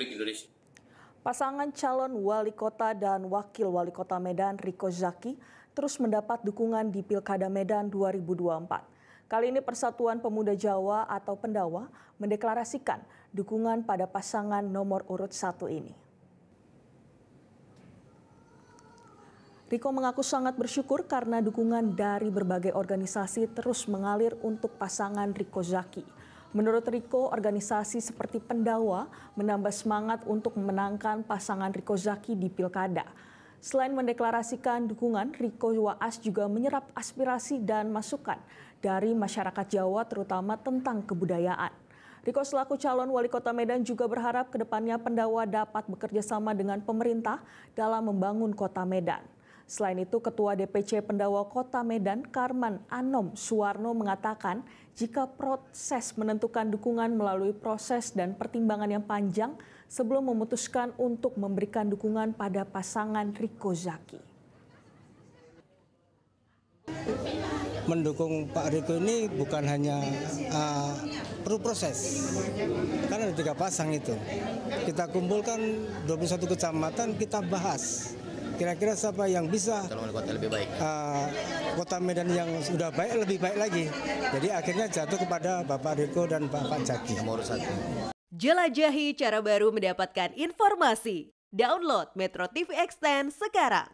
Republik Indonesia. Pasangan calon wali kota dan wakil wali kota Medan Riko Zaki terus mendapat dukungan di Pilkada Medan 2024. Kali ini Persatuan Pemuda Jawa atau Pendawa mendeklarasikan dukungan pada pasangan nomor urut 1 ini. Riko mengaku sangat bersyukur karena dukungan dari berbagai organisasi terus mengalir untuk pasangan Riko Zaki. Menurut Riko, organisasi seperti Pendawa menambah semangat untuk memenangkan pasangan Riko Zaki di Pilkada. Selain mendeklarasikan dukungan, Riko Waas juga menyerap aspirasi dan masukan dari masyarakat Jawa terutama tentang kebudayaan. Riko selaku calon wali kota Medan juga berharap kedepannya Pendawa dapat bekerja sama dengan pemerintah dalam membangun kota Medan. Selain itu, Ketua DPC Pendawa Kota Medan, Karman Anom Suwarno mengatakan jika proses menentukan dukungan melalui proses dan pertimbangan yang panjang sebelum memutuskan untuk memberikan dukungan pada pasangan Riko Zaki. Mendukung Pak Riko ini bukan hanya perlu proses, karena ada 3 pasang itu. Kita kumpulkan 21 kecamatan, kita bahas. Kira-kira siapa yang bisa kota Medan yang sudah baik lebih baik lagi. Jadi akhirnya jatuh kepada Bapak Riko dan Bapak Zaki. Nomor 1. Jelajahi cara baru mendapatkan informasi. Download Metro TV Extend sekarang.